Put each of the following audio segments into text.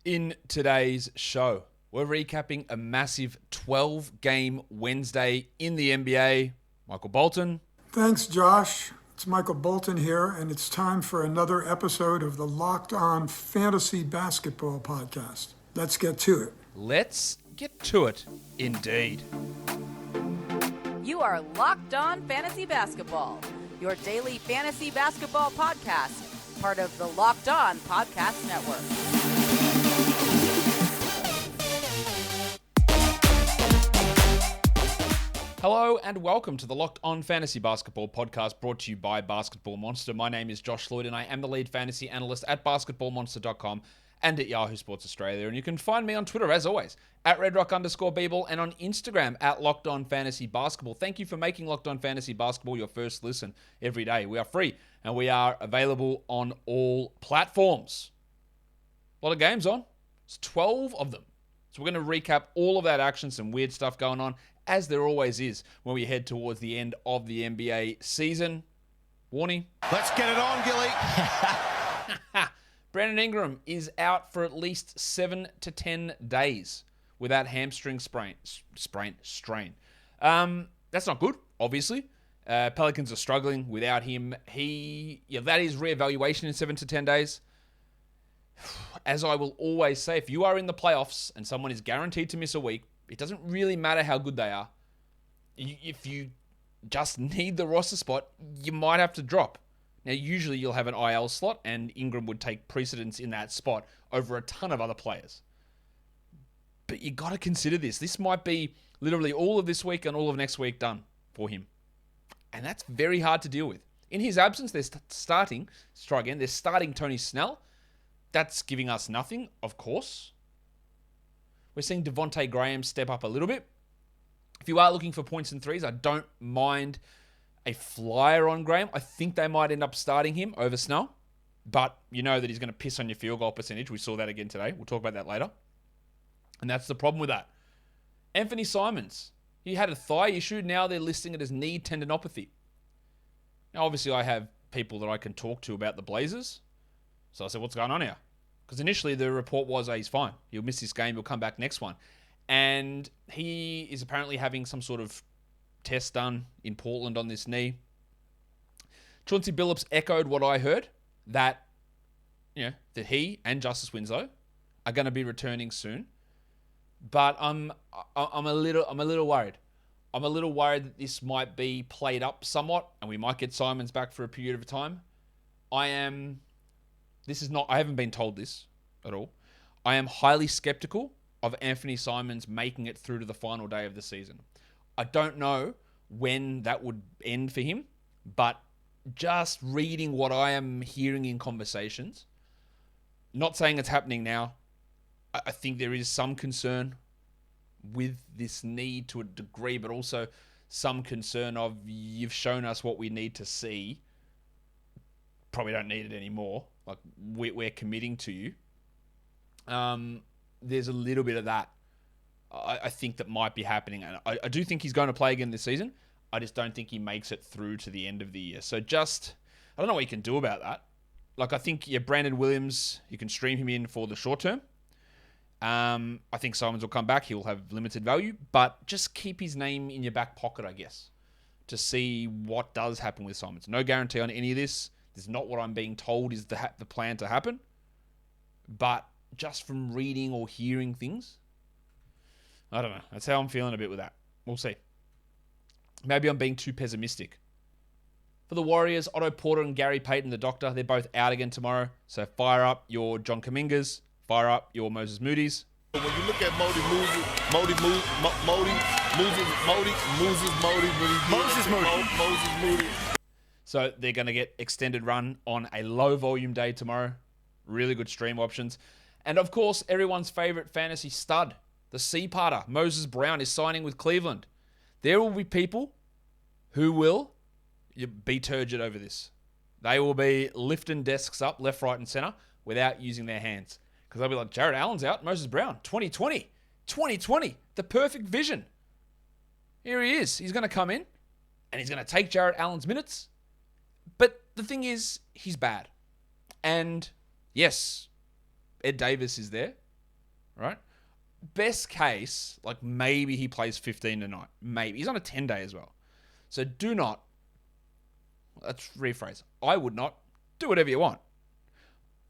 In today's show, we're recapping a massive 12-game Wednesday in the NBA. Michael Bolton. Thanks, Josh. It's Michael Bolton here, and it's time for another episode of the Locked On Fantasy Basketball Podcast. Let's get to it. Let's get to it, indeed. You are Locked On Fantasy Basketball, your daily fantasy basketball podcast, part of the Locked On Podcast Network. Hello and welcome to the Locked On Fantasy Basketball Podcast brought to you by Basketball Monster. My name is Josh Lloyd and I am the lead fantasy analyst at basketballmonster.com and at Yahoo Sports Australia. And you can find me on Twitter, as always, at redrock_bball and on Instagram at Locked On Fantasy Basketball. Thank you for making Locked On Fantasy Basketball your first listen every day. We are free and we are available on all platforms. A lot of games on. It's 12 of them. So we're going to recap all of that action, some weird stuff going on, as there always is when we head towards the end of the NBA season. Warning. Let's get it on, Gilly. Brandon Ingram is out for at least 7 to 10 days with that hamstring strain. That's not good, obviously. Pelicans are struggling without him. That is reevaluation in 7 to 10 days. As I will always say, if you are in the playoffs and someone is guaranteed to miss a week, it doesn't really matter how good they are. If you just need the roster spot, you might have to drop. Now, usually you'll have an IL slot, and Ingram would take precedence in that spot over a ton of other players. But you got to consider this. This might be literally all of this week and all of next week done for him. And that's very hard to deal with. In his absence, they're starting Tony Snell. That's giving us nothing, of course. We're seeing Devontae Graham step up a little bit. If you are looking for points and threes, I don't mind a flyer on Graham. I think they might end up starting him over Snell. But you know that he's going to piss on your field goal percentage. We saw that again today. We'll talk about that later. And that's the problem with that. Anthony Simons. He had a thigh issue. Now they're listing it as knee tendinopathy. Now, obviously, I have people that I can talk to about the Blazers. So I said, what's going on here? Because initially the report was, he's fine. He'll miss this game. He'll come back next one. And he is apparently having some sort of test done in Portland on this knee. Chauncey Billups echoed what I heard, that he and Justice Winslow are going to be returning soon. But I'm a little worried. I'm a little worried that this might be played up somewhat, and we might get Simons back for a period of time. I haven't been told this at all. I am highly skeptical of Anthony Simons making it through to the final day of the season. I don't know when that would end for him, but just reading what I am hearing in conversations, not saying it's happening now, I think there is some concern with this need to a degree, but also some concern of, you've shown us what we need to see. Probably don't need it anymore. Like, we're committing to you. There's a little bit of that. I think that might be happening. And I do think he's going to play again this season. I just don't think he makes it through to the end of the year. So I don't know what you can do about that. Like, I think, Brandon Williams, you can stream him in for the short term. I think Simons will come back. He'll have limited value. But just keep his name in your back pocket, I guess, to see what does happen with Simons. No guarantee on any of this. This is not what I'm being told is the plan to happen. But just from reading or hearing things, I don't know. That's how I'm feeling a bit with that. We'll see. Maybe I'm being too pessimistic. For the Warriors, Otto Porter and Gary Payton, the doctor, they're both out again tomorrow. So fire up your John Kumingas. Fire up your Moses Moody's. When you look at Moses Moody. So they're going to get extended run on a low volume day tomorrow. Really good stream options. And of course, everyone's favorite fantasy stud, the C-parter, Moses Brown, is signing with Cleveland. There will be people who will be turgid over this. They will be lifting desks up left, right, and center without using their hands. Because they'll be like, Jared Allen's out, Moses Brown, 2020, the perfect vision. Here he is. He's going to come in and he's going to take Jared Allen's minutes. But the thing is, he's bad. And yes, Ed Davis is there. right? Best case, like maybe he plays 15 tonight. Maybe. He's on a 10-day as well. So do not, let's rephrase. I would not, do whatever you want.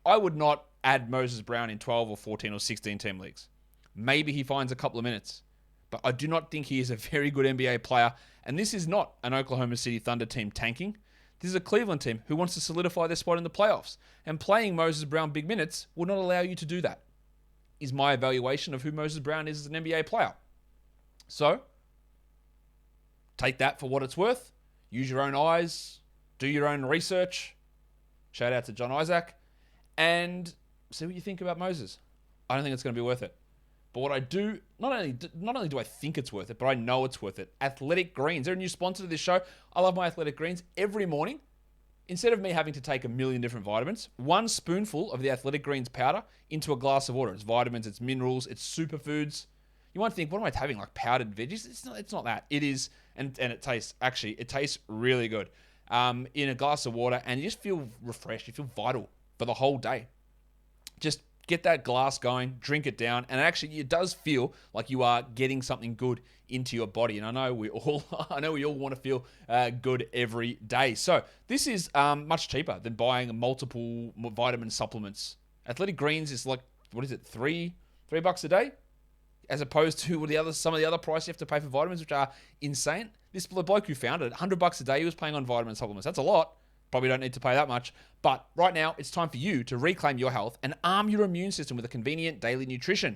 I would not add Moses Brown in 12 or 14 or 16 team leagues. Maybe he finds a couple of minutes. But I do not think he is a very good NBA player. And this is not an Oklahoma City Thunder team tanking. This is a Cleveland team who wants to solidify their spot in the playoffs. And playing Moses Brown big minutes will not allow you to do that, is my evaluation of who Moses Brown is as an NBA player. So, take that for what it's worth. Use your own eyes. Do your own research. Shout out to John Isaac. And see what you think about Moses. I don't think it's going to be worth it. But what I do, not only do I think it's worth it, but I know it's worth it. Athletic Greens. They're a new sponsor to this show. I love my Athletic Greens. Every morning, instead of me having to take a million different vitamins, one spoonful of the Athletic Greens powder into a glass of water. It's vitamins, it's minerals, it's superfoods. You might think, what am I having? Like powdered veggies? It's not that. It is, and it tastes really good. In a glass of water, and you just feel refreshed. You feel vital for the whole day. Just get that glass going, drink it down, and actually it does feel like you are getting something good into your body. And I know we all want to feel good every day. So this is much cheaper than buying multiple vitamin supplements. Athletic Greens is like, what is it, $3 a day, as opposed to some of the other price you have to pay for vitamins, which are insane. This bloke who founded it, $100 a day, he was paying on vitamin supplements. That's a lot. Probably don't need to pay that much. But right now, it's time for you to reclaim your health and arm your immune system with a convenient daily nutrition.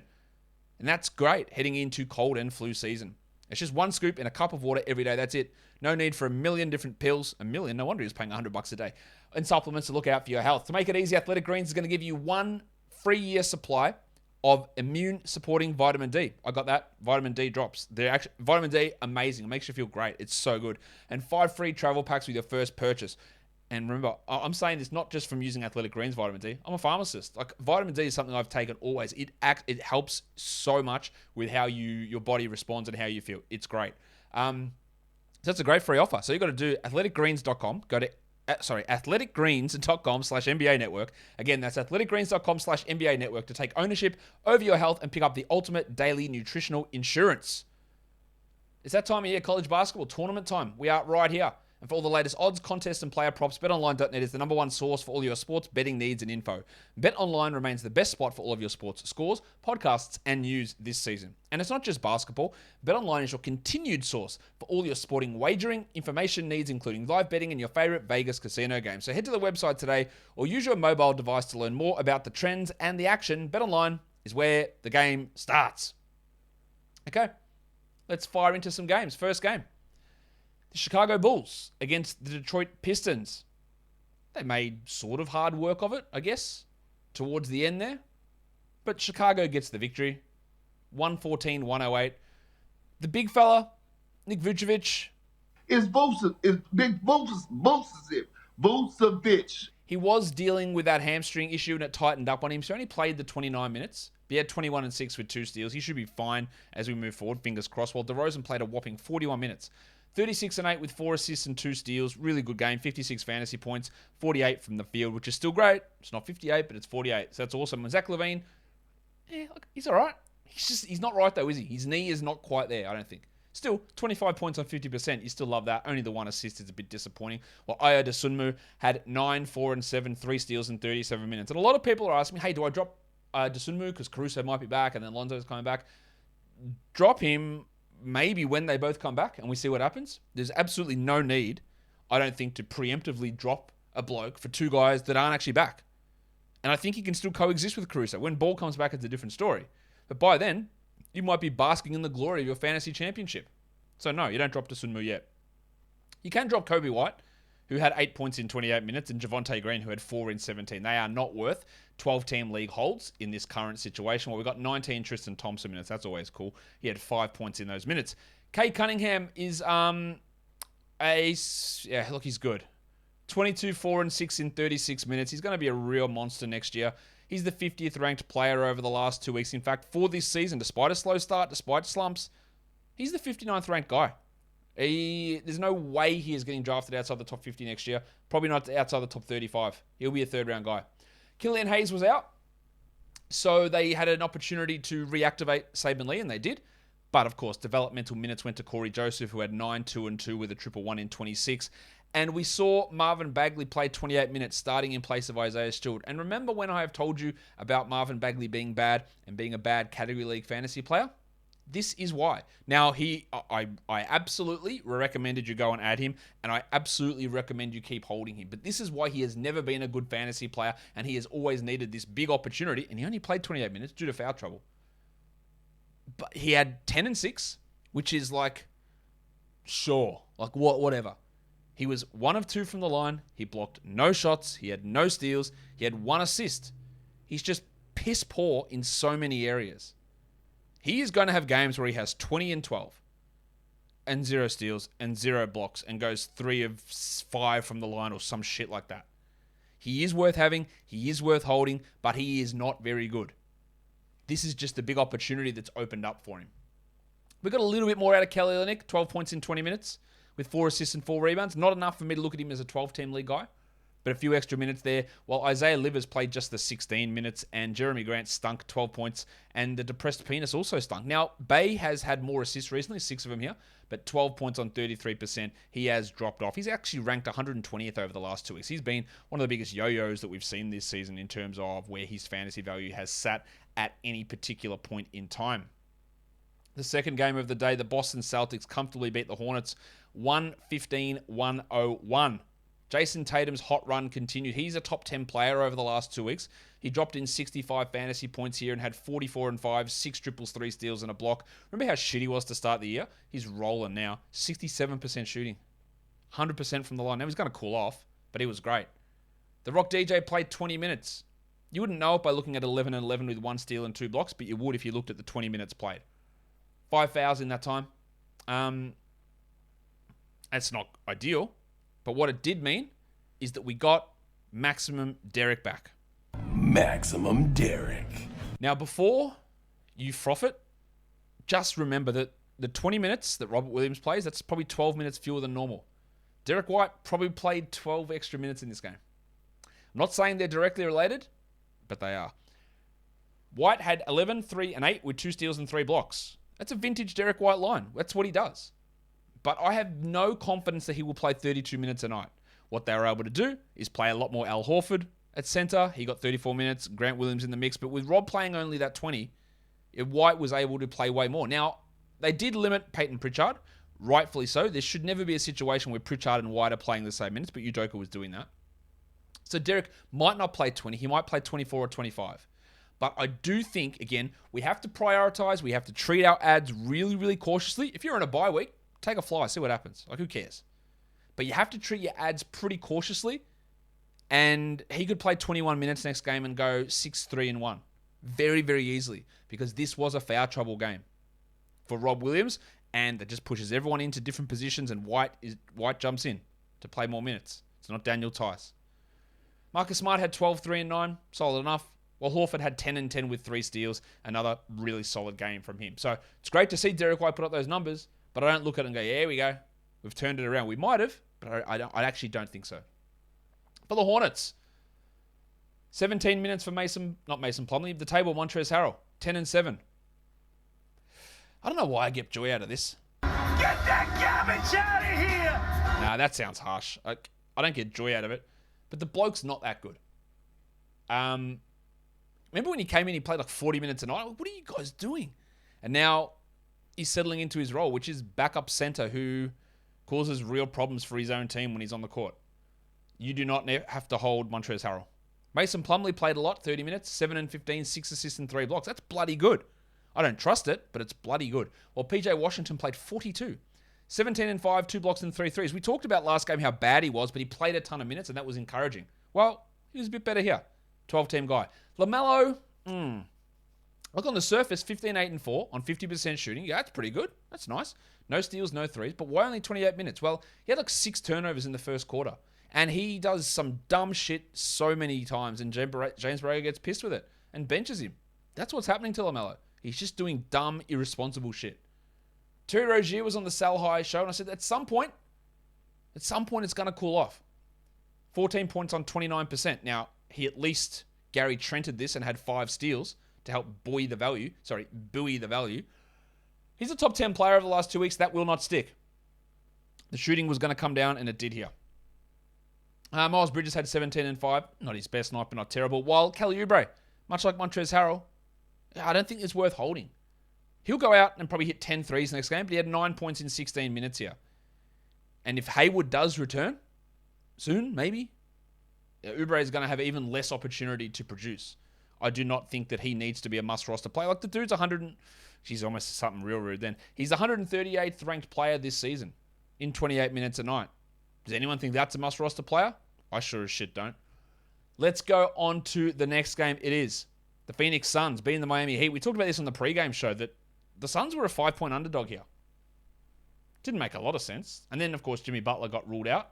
And that's great heading into cold and flu season. It's just one scoop in a cup of water every day. That's it. No need for a million different pills. A million? No wonder he was paying $100 a day. And supplements to look out for your health. To make it easy, Athletic Greens is going to give you 1 free year supply of immune-supporting vitamin D. I got that. Vitamin D drops. Vitamin D, amazing. It makes you feel great. It's so good. And 5 free travel packs with your first purchase. And remember, I'm saying this not just from using Athletic Greens vitamin D. I'm a pharmacist. Like, vitamin D is something I've taken always. It helps so much with how your body responds and how you feel. It's great. So that's a great free offer. So you got to do athleticgreens.com. Go to athleticgreens.com/NBA network. Again, that's athleticgreens.com/NBA network to take ownership over your health and pick up the ultimate daily nutritional insurance. It's that time of year, college basketball tournament time. We are right here. And for all the latest odds, contests, and player props, BetOnline.net is the number one source for all your sports betting needs and info. BetOnline remains the best spot for all of your sports scores, podcasts, and news this season. And it's not just basketball. BetOnline is your continued source for all your sporting wagering information needs, including live betting and your favorite Vegas casino games. So head to the website today or use your mobile device to learn more about the trends and the action. BetOnline is where the game starts. Okay, let's fire into some games. First game. The Chicago Bulls against the Detroit Pistons. They made sort of hard work of it, I guess, towards the end there. But Chicago gets the victory. 114-108. The big fella, Nick Vucevic. It's Big Vucevic. He was dealing with that hamstring issue and it tightened up on him. So he only played the 29 minutes. He had 21 and 6 with 2 steals. He should be fine as we move forward, fingers crossed. While DeRozan played a whopping 41 minutes. 36 and 8 with 4 assists and 2 steals. Really good game. 56 fantasy points. 48 from the field, which is still great. It's not 58, but it's 48. So that's awesome. And Zach LaVine, look, he's all right. He's not right, though, is he? His knee is not quite there, I don't think. Still, 25 points on 50%. You still love that. Only the 1 assist is a bit disappointing. While Ayo Dosunmu had 9, 4, and 7, 3 steals in 37 minutes. And a lot of people are asking me, hey, do I drop Dosunmu because Caruso might be back and then Lonzo's coming back? Drop him maybe when they both come back and we see what happens. There's absolutely no need, I don't think, to preemptively drop a bloke for 2 guys that aren't actually back. And I think he can still coexist with Caruso. When Ball comes back, it's a different story. But by then, you might be basking in the glory of your fantasy championship. So no, you don't drop Dosunmu yet. You can drop Kobe White, who had 8 points in 28 minutes, and Javonte Green, who had 4 in 17. They are not worth 12-team league holds in this current situation. Well, we've got 19 Tristan Thompson minutes. That's always cool. He had 5 points in those minutes. Cade Cunningham is he's good. 22, 4, and 6 in 36 minutes. He's going to be a real monster next year. He's the 50th ranked player over the last 2 weeks. In fact, for this season, despite a slow start, despite slumps, he's the 59th ranked guy. There's no way he is getting drafted outside the top 50 next year. Probably not outside the top 35. He'll be a 3rd round guy. Killian Hayes was out. So they had an opportunity to reactivate Saban Lee, and they did. But, of course, developmental minutes went to Corey Joseph, who had 9, 2, and 2 with a 1-1 in 26. And we saw Marvin Bagley play 28 minutes, starting in place of Isaiah Stewart. And remember when I have told you about Marvin Bagley being bad and being a bad category league fantasy player? This is why. Now, I absolutely recommended you go and add him, and I absolutely recommend you keep holding him. But this is why he has never been a good fantasy player, and he has always needed this big opportunity, and he only played 28 minutes due to foul trouble. But he had 10 and 6, which is like, sure, like whatever. He was 1 of 2 from the line. He blocked no shots. He had no steals. He had 1 assist. He's just piss poor in so many areas. He is going to have games where he has 20 and 12 and 0 steals and 0 blocks and goes 3 of 5 from the line or some shit like that. He is worth having. He is worth holding, but he is not very good. This is just a big opportunity that's opened up for him. We got a little bit more out of Kelly Olynyk, 12 points in 20 minutes with 4 assists and 4 rebounds. Not enough for me to look at him as a 12-team league guy, but a few extra minutes there, while Isaiah Livers played just the 16 minutes, and Jeremy Grant stunk 12 points, and the depressed penis also stunk. Now, Bay has had more assists recently, 6 of them here, but 12 points on 33%. He has dropped off. He's actually ranked 120th over the last 2 weeks. He's been one of the biggest yo-yos that we've seen this season in terms of where his fantasy value has sat at any particular point in time. The second game of the day, the Boston Celtics comfortably beat the Hornets 115-101. Jayson Tatum's hot run continued. He's a top 10 player over the last 2 weeks. He dropped in 65 fantasy points here and had 44 and 5, 6 triples, 3 steals, and a block. Remember how shit he was to start the year? He's rolling now. 67% shooting. 100% from the line. Now he's going to cool off, but he was great. The Rock DJ played 20 minutes. You wouldn't know it by looking at 11 and 11 with 1 steal and 2 blocks, but you would if you looked at the 20 minutes played. 5 fouls in that time. That's not ideal. But what it did mean is that we got Maximum Derek back. Maximum Derek. Now, before you froth it, just remember that the 20 minutes that Robert Williams plays, that's probably 12 minutes fewer than normal. Derek White probably played 12 extra minutes in this game. I'm not saying they're directly related, but they are. White had 11, 3, and 8 with 2 steals and 3 blocks. That's a vintage Derek White line. That's what he does. But I have no confidence that he will play 32 minutes a night. What they were able to do is play a lot more Al Horford at center. He got 34 minutes. Grant Williams in the mix. But with Rob playing only that 20, White was able to play way more. Now, they did limit Peyton Pritchard, rightfully so. There should never be a situation where Pritchard and White are playing the same minutes, but Udoka was doing that. So Derek might not play 20. He might play 24 or 25. But I do think, again, we have to prioritize. We have to treat our ads really, really cautiously. If you're in a bye week, take a fly, see what happens. Like, who cares? But you have to treat your ads pretty cautiously. And he could play 21 minutes next game and go 6-3-1. Very, very easily. Because this was a foul trouble game for Rob Williams. And that just pushes everyone into different positions. And White jumps in to play more minutes. It's not Daniel Tice. Marcus Smart had 12, 3, and 9. Solid enough. While Horford had 10 and 10 with 3 steals. Another really solid game from him. So it's great to see Derek White put up those numbers. But I don't look at it and go, yeah, here we go. We've turned it around. We might have, but I actually don't think so. For the Hornets, 17 minutes for Mason Plumlee. The table, Montrezl Harrell, 10 and 7. I don't know why I get joy out of this. Get that garbage out of here! Nah, that sounds harsh. I don't get joy out of it. But the bloke's not that good. Remember when he came in, he played like 40 minutes a night? What are you guys doing? And now he's settling into his role, which is backup center who causes real problems for his own team when he's on the court. You do not have to hold Montrezl Harrell. Mason Plumlee played a lot, 30 minutes, 7 and 15, 6 assists and 3 blocks. That's bloody good. I don't trust it, but it's bloody good. While PJ Washington played 42, 17 and 5, 2 blocks and 3 threes. We talked about last game how bad he was, but he played a ton of minutes, and that was encouraging. Well, he was a bit better here. 12-team guy. LaMelo, look on the surface, 15, 8, and 4 on 50% shooting. Yeah, that's pretty good. That's nice. No steals, no threes. But why only 28 minutes? Well, he had like 6 turnovers in the first quarter. And he does some dumb shit so many times. And James Borrego gets pissed with it and benches him. That's what's happening to LaMelo. He's just doing dumb, irresponsible shit. Terry Rozier was on the Sal High show. And I said, at some point, it's going to cool off. 14 points on 29%. Now, he at least Gary Trented this and had 5 steals. to help buoy the value. He's a top 10 player over the last 2 weeks. That will not stick. The shooting was going to come down, and it did here. Miles Bridges had 17 and 5. Not his best night, but not terrible. While Kelly Oubre, much like Montrezl Harrell, I don't think it's worth holding. He'll go out and probably hit 10 threes next game, but he had 9 points in 16 minutes here. And if Hayward does return, soon, maybe, Oubre is going to have even less opportunity to produce. I do not think that he needs to be a must-roster player. Like, the dude's 100... She's almost something real rude then. He's the 138th ranked player this season in 28 minutes a night. Does anyone think that's a must-roster player? I sure as shit don't. Let's go on to the next game. It is the Phoenix Suns beating the Miami Heat. We talked about this on the pregame show that the Suns were a 5-point underdog here. Didn't make a lot of sense. And then, of course, Jimmy Butler got ruled out.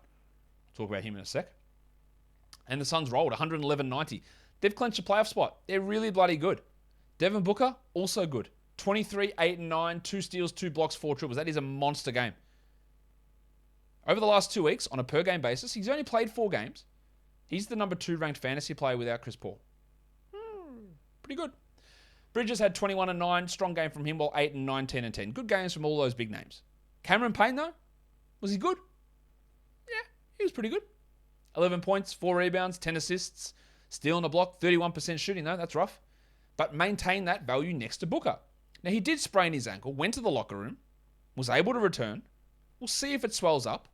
Talk about him in a sec. And the Suns rolled 111-90. They've clinched a playoff spot. They're really bloody good. Devin Booker, also good. 23, 8, and 9, 2 steals, 2 blocks, 4 triples. That is a monster game. Over the last 2 weeks, on a per-game basis, he's only played 4 games. He's the number 2 ranked fantasy player without Chris Paul. Pretty good. Bridges had 21 and 9. Strong game from him, while 8 and 9, 10 and 10. Good games from all those big names. Cameron Payne, though, was he good? Yeah, he was pretty good. 11 points, 4 rebounds, 10 assists, stealing a block, 31% shooting, though. That's rough. But maintain that value next to Booker. Now, he did sprain his ankle, went to the locker room, was able to return. We'll see if it swells up.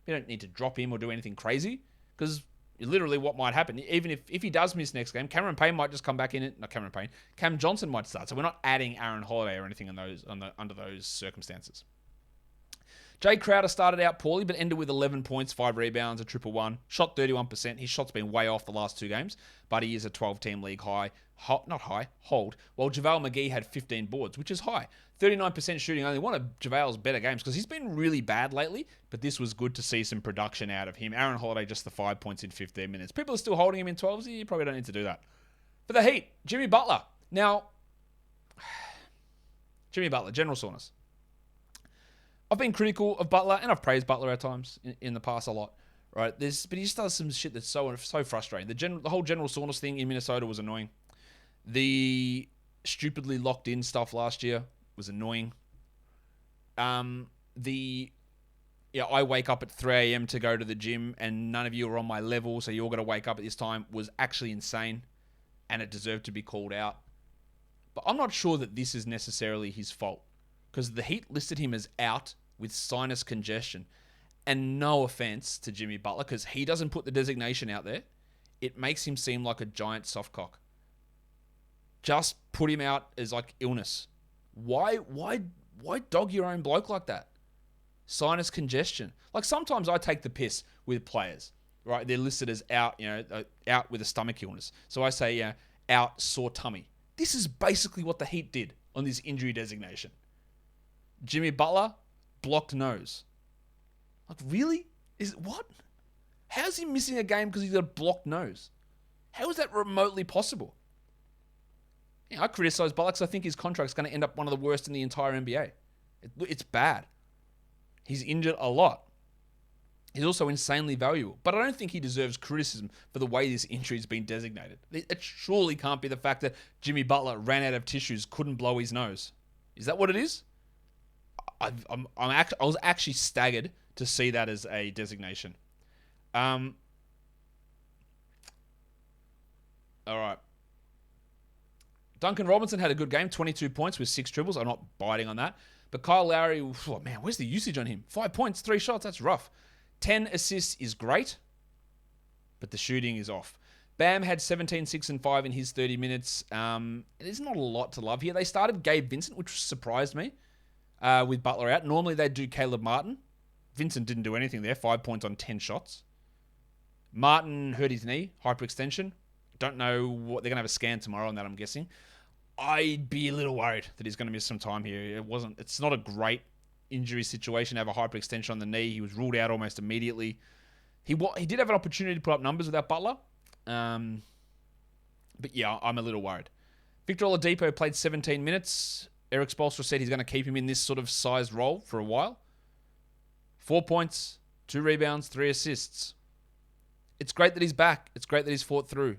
You don't need to drop him or do anything crazy, because literally what might happen, even if he does miss next game, Cameron Payne might just come back in it. Not Cameron Payne. Cam Johnson might start. So we're not adding Aaron Holiday or anything under those circumstances. Jay Crowder started out poorly, but ended with 11 points, 5 rebounds, a triple one. Shot 31%. His shot's been way off the last 2 games, but he is a 12-team league high. Hold. While JaVale McGee had 15 boards, which is high. 39% shooting, only one of JaVale's better games, because he's been really bad lately, but this was good to see some production out of him. Aaron Holiday, just the 5 points in 15 minutes. People are still holding him in 12s. You probably don't need to do that. For the Heat, Jimmy Butler. Now, Jimmy Butler, general soreness. I've been critical of Butler, and I've praised Butler at times in the past a lot, right? But he just does some shit that's so frustrating. The whole general soreness thing in Minnesota was annoying. The stupidly locked in stuff last year was annoying. I wake up at 3 a.m. to go to the gym, and none of you are on my level, so you're all got to wake up at this time, was actually insane, and it deserved to be called out. But I'm not sure that this is necessarily his fault, because the Heat listed him as out with sinus congestion. And no offense to Jimmy Butler, because he doesn't put the designation out there. It makes him seem like a giant softcock. Just put him out as like illness. Why dog your own bloke like that? Sinus congestion. Like, sometimes I take the piss with players, right? They're listed as out, out with a stomach illness. So I say, out, sore tummy. This is basically what the Heat did on this injury designation. Jimmy Butler, blocked nose. Like, really? What? How's he missing a game because he's got a blocked nose? How is that remotely possible? I criticize Butler because I think his contract's going to end up one of the worst in the entire NBA. It's bad. He's injured a lot. He's also insanely valuable. But I don't think he deserves criticism for the way this injury's been designated. It surely can't be the fact that Jimmy Butler ran out of tissues, couldn't blow his nose. Is that what it is? I was actually staggered to see that as a designation. All right. Duncan Robinson had a good game, 22 points with 6 triples. I'm not biting on that. But Kyle Lowry, where's the usage on him? 5 points, 3 shots, that's rough. 10 assists is great, but the shooting is off. Bam had 17, 6, and 5 in his 30 minutes. There's not a lot to love here. They started Gabe Vincent, which surprised me. With Butler out. Normally they'd do Caleb Martin. Vincent didn't do anything there. 5 points on 10 shots. Martin hurt his knee. Hyperextension. Don't know what... They're going to have a scan tomorrow on that, I'm guessing. I'd be a little worried that he's going to miss some time here. It's not a great injury situation to have a hyperextension on the knee. He was ruled out almost immediately. He did have an opportunity to put up numbers without Butler. But yeah, I'm a little worried. Victor Oladipo played 17 minutes. Eric Spoelstra said he's going to keep him in this sort of sized role for a while. 4 points, 2 rebounds, 3 assists. It's great that he's back. It's great that he's fought through.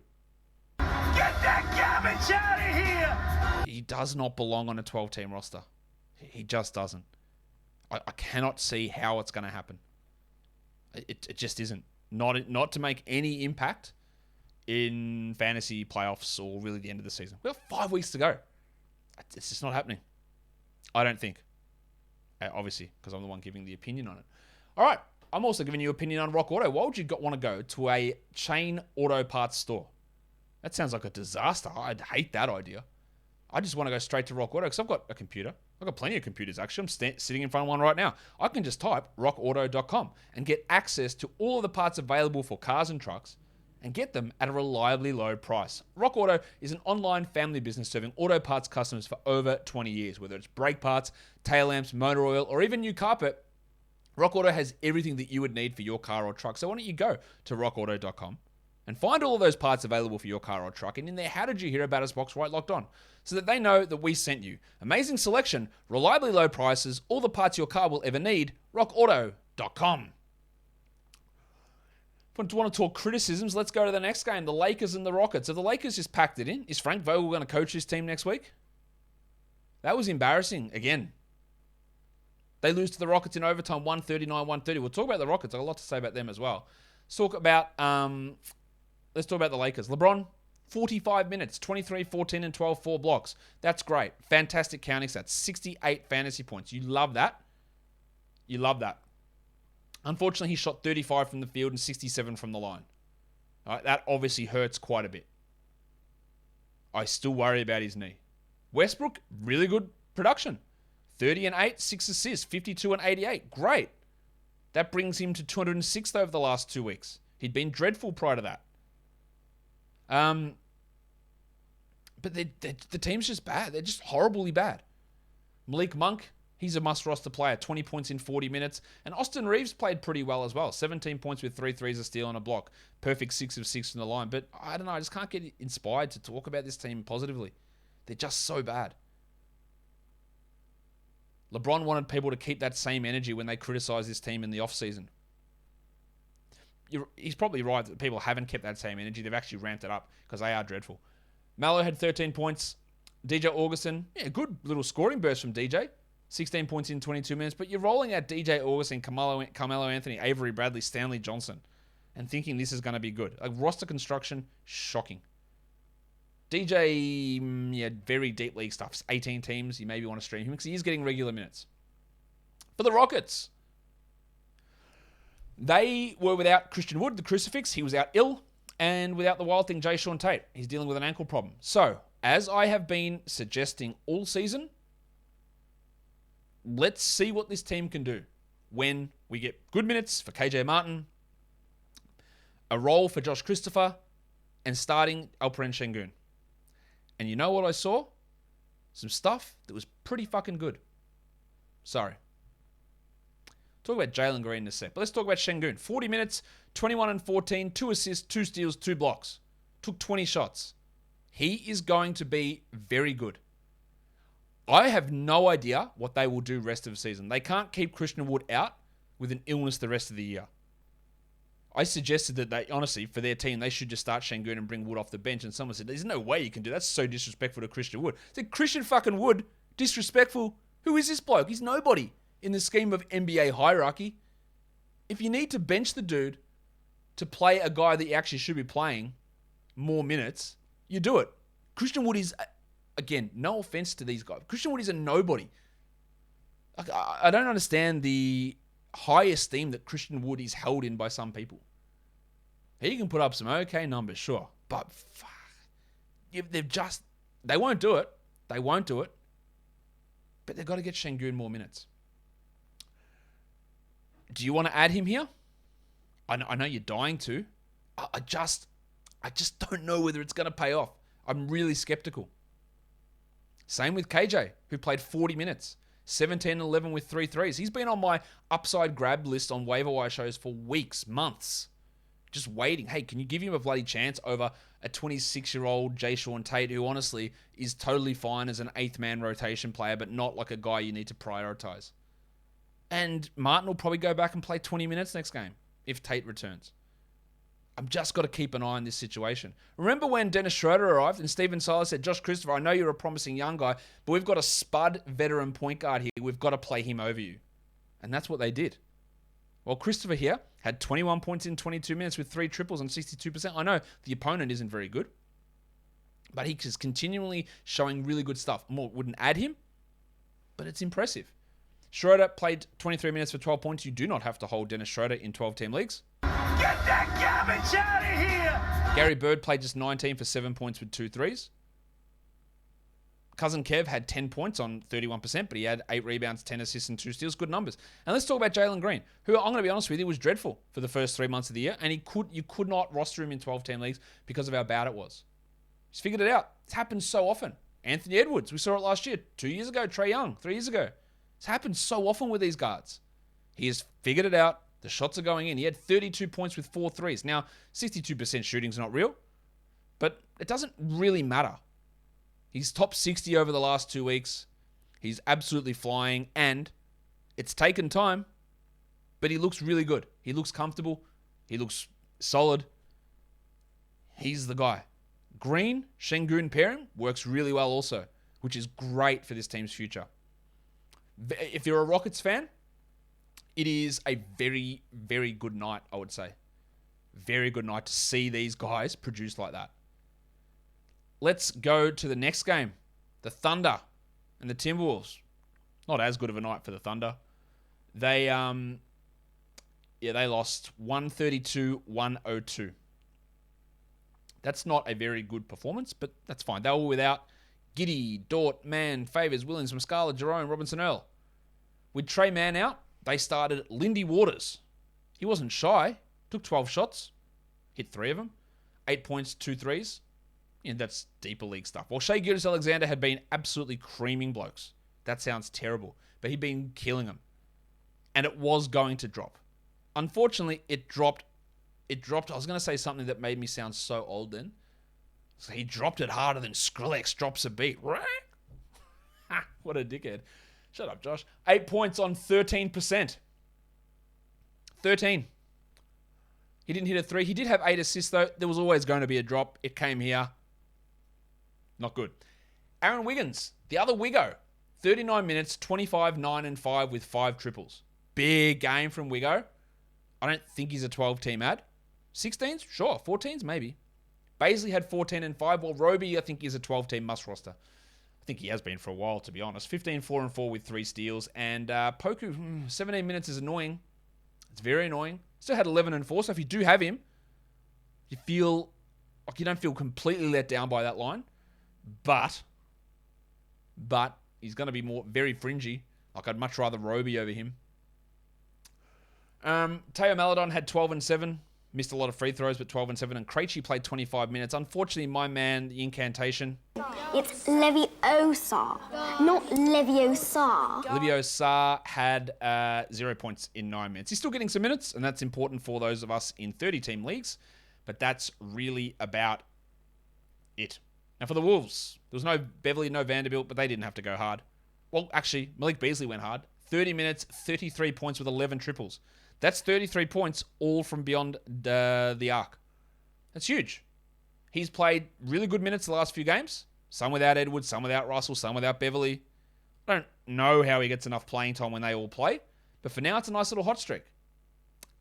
Get that garbage out of here! he does not belong on a 12-team roster. He just doesn't. I cannot see how it's going to happen. It just isn't. Not to make any impact in fantasy playoffs or really the end of the season. We have 5 weeks to go. It's just not happening. I don't think. Obviously, because I'm the one giving the opinion on it. All right. I'm also giving you an opinion on Rock Auto. Why would you want to go to a chain auto parts store? That sounds like a disaster. I'd hate that idea. I just want to go straight to Rock Auto because I've got a computer. I've got plenty of computers, actually. I'm sitting in front of one right now. I can just type rockauto.com and get access to all of the parts available for cars and trucks and get them at a reliably low price. Rock Auto is an online family business serving auto parts customers for over 20 years. Whether it's brake parts, tail lamps, motor oil, or even new carpet, Rock Auto has everything that you would need for your car or truck. So why don't you go to rockauto.com and find all of those parts available for your car or truck, and in there, how did you hear about us box right locked on, so that they know that we sent you. Amazing selection, reliably low prices, all the parts your car will ever need. rockauto.com. If you want to talk criticisms, let's go to the next game, the Lakers and the Rockets. Have the Lakers just packed it in? Is Frank Vogel going to coach this team next week? That was embarrassing again. They lose to the Rockets in overtime, 139-130. We'll talk about the Rockets. I've got a lot to say about them as well. Let's talk about the Lakers. LeBron, 45 minutes, 23, 14, and 12, 4 blocks. That's great. Fantastic counting stats. 68 fantasy points. You love that. You love that. Unfortunately, he shot 35 from the field and 67 from the line. All right, that obviously hurts quite a bit. I still worry about his knee. Westbrook, really good production. 30 and 8, 6 assists, 52 and 88. Great. That brings him to 206th over the last 2 weeks. He'd been dreadful prior to that. But the team's just bad. They're just horribly bad. Malik Monk, he's a must-roster player. 20 points in 40 minutes. And Austin Reeves played pretty well as well. 17 points with 3 threes, a steal, and a block. Perfect 6 of 6 from the line. But I don't know. I just can't get inspired to talk about this team positively. They're just so bad. LeBron wanted people to keep that same energy when they criticized this team in the offseason. He's probably right that people haven't kept that same energy. They've actually ramped it up because they are dreadful. Melo had 13 points. DJ Augustin, good little scoring burst from DJ. 16 points in 22 minutes. But you're rolling out DJ Augustin, Carmelo Anthony, Avery Bradley, Stanley Johnson, and thinking this is going to be good. Like roster construction, shocking. DJ, very deep league stuff. 18 teams. You maybe want to stream him because he is getting regular minutes. For the Rockets, they were without Christian Wood, the crucifix. He was out ill. And without the wild thing, Jayson Tatum. He's dealing with an ankle problem. So, as I have been suggesting all season, let's see what this team can do when we get good minutes for KJ Martin, a role for Josh Christopher, and starting Alperen Sengun. And you know what I saw? Some stuff that was pretty fucking good. Sorry. Talk about Jalen Green in a sec. But let's talk about Sengun. 40 minutes, 21 and 14, 2 assists, 2 steals, 2 blocks. Took 20 shots. He is going to be very good. I have no idea what they will do rest of the season. They can't keep Christian Wood out with an illness the rest of the year. I suggested that they, honestly, for their team, they should just start Sengun and bring Wood off the bench. And someone said, there's no way you can do that. That's so disrespectful to Christian Wood. I said, Christian fucking Wood? Disrespectful? Who is this bloke? He's nobody in the scheme of NBA hierarchy. If you need to bench the dude to play a guy that you actually should be playing more minutes, you do it. Christian Wood is, again, no offense to these guys. Christian Wood is a nobody. I don't understand the high esteem that Christian Wood is held in by some people. He can put up some okay numbers, sure. But they won't do it. They won't do it. But they've got to get Sengun more minutes. Do you want to add him here? I know you're dying to. I just don't know whether it's going to pay off. I'm really skeptical. Same with KJ, who played 40 minutes. 17 and 11 with 3 threes. He's been on my upside grab list on waiver wire shows for weeks, months. Just waiting. Hey, can you give him a bloody chance over a 26-year-old Jayson Tatum, who honestly is totally fine as an 8th-man rotation player, but not like a guy you need to prioritize. And Martin will probably go back and play 20 minutes next game if Tate returns. I'm just got to keep an eye on this situation. Remember when Dennis Schroeder arrived and Steven Silas said, Josh Christopher, I know you're a promising young guy, but we've got a spud veteran point guard here. We've got to play him over you. And that's what they did. Well, Christopher here had 21 points in 22 minutes with 3 triples and 62%. I know the opponent isn't very good, but he is continually showing really good stuff. More wouldn't add him, but it's impressive. Schroeder played 23 minutes for 12 points. You do not have to hold Dennis Schroeder in 12-team leagues. Get that garbage out of here! Gary Bird played just 19 for 7 points with 2 threes. Cousin Kev had 10 points on 31%, but he had 8 rebounds, 10 assists, and 2 steals. Good numbers. And let's talk about Jalen Green, who I'm going to be honest with you, was dreadful for the first 3 months of the year, and you could not roster him in 12-team leagues because of how bad it was. He's figured it out. It's happened so often. Anthony Edwards, we saw it last year. 2 years ago, Trae Young, 3 years ago. It's happened so often with these guards. He has figured it out. The shots are going in. He had 32 points with 4 threes. Now, 62% shooting's not real, but it doesn't really matter. He's top 60 over the last 2 weeks. He's absolutely flying, and it's taken time, but he looks really good. He looks comfortable. He looks solid. He's the guy. Green, Sengun pairing works really well also, which is great for this team's future. If you're a Rockets fan, it is a very, very good night, I would say. Very good night to see these guys produce like that. Let's go to the next game. The Thunder and the Timberwolves. Not as good of a night for the Thunder. They lost 132-102. That's not a very good performance, but that's fine. They were without Giddey, Dort, Mann, Favors, Williams, Muscala, Jerome, Robinson, Earl. With Trey Mann out, they started Lindy Waters. He wasn't shy. Took 12 shots. Hit 3 of them. 8 points, 2 threes. Yeah, that's deeper league stuff. While Shai Gilgeous-Alexander had been absolutely creaming blokes. That sounds terrible. But he'd been killing them. And it was going to drop. Unfortunately, it dropped. I was going to say something that made me sound so old then. So he dropped it harder than Skrillex drops a beat. Right? What a dickhead. Shut up, Josh. 8 points on 13%. 13. He didn't hit a 3. He did have 8 assists, though. There was always going to be a drop. It came here. Not good. Aaron Wiggins, the other Wiggo. 39 minutes, 25, 9, and 5 with 5 triples. Big game from Wiggo. I don't think he's a 12-team ad. 16s? Sure. 14s? Maybe. Baisley had 14 and 5, while Roby, I think, is a 12-team must roster. I think he has been for a while, to be honest. 15, 4, and 4 with 3 steals. And Poku, 17 minutes is annoying. It's very annoying. Still had 11 and 4, so if you do have him, you feel like you don't feel completely let down by that line. But he's going to be very fringy. Like, I'd much rather Roby over him. Teo Maladon had 12 and 7. Missed a lot of free throws, but 12 and 7. And Krejci played 25 minutes. Unfortunately, my man, the incantation. It's Leviosa, not Leviosa. Leviosa had 0 points in 9 minutes. He's still getting some minutes, and that's important for those of us in 30-team leagues. But that's really about it. Now, for the Wolves, there was no Beverly, no Vanderbilt, but they didn't have to go hard. Well, actually, Malik Beasley went hard. 30 minutes, 33 points with 11 triples. That's 33 points, all from beyond the arc. That's huge. He's played really good minutes the last few games. Some without Edwards, some without Russell, some without Beverly. I don't know how he gets enough playing time when they all play. But for now, it's a nice little hot streak.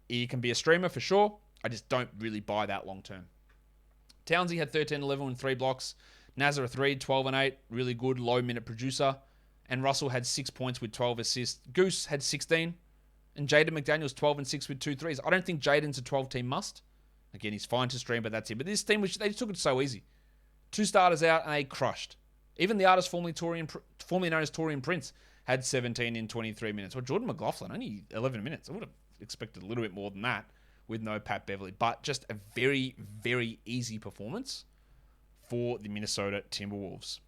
He can be a streamer for sure. I just don't really buy that long term. Townsy had 13, 11 and 3 blocks. Nazareth Reed, 12 and 8. Really good, low minute producer. And Russell had 6 points with 12 assists. Goose had 16. And Jaden McDaniels, 12 and 6 with 2 threes. I don't think Jaden's a 12-team must. Again, he's fine to stream, but that's it. But this team, they took it so easy. 2 starters out, and they crushed. Even the artist formerly known as Torian Prince had 17 in 23 minutes. Well, Jordan McLaughlin, only 11 minutes. I would have expected a little bit more than that with no Pat Beverly. But just a very, very easy performance for the Minnesota Timberwolves.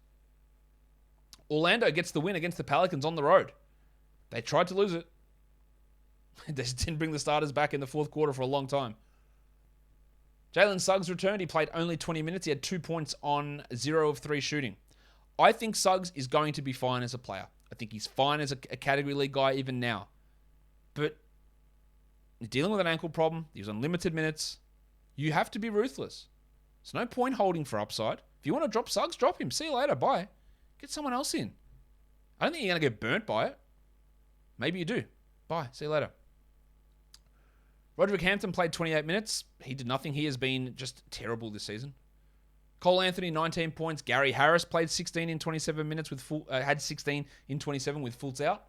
Orlando gets the win against the Pelicans on the road. They tried to lose it. They just didn't bring the starters back in the fourth quarter for a long time. Jalen Suggs returned. He played only 20 minutes. He had 2 points on 0 of 3 shooting. I think Suggs is going to be fine as a player. I think he's fine as a category league guy even now. But he's dealing with an ankle problem. He was on limited minutes. You have to be ruthless. There's no point holding for upside. If you want to drop Suggs, drop him. See you later. Bye. Get someone else in. I don't think you're going to get burnt by it. Maybe you do. Bye. See you later. Roderick Hampton played 28 minutes. He did nothing. He has been just terrible this season. Cole Anthony, 19 points. Gary Harris played 16 in 27 minutes with had 16 in 27 with Fultz out.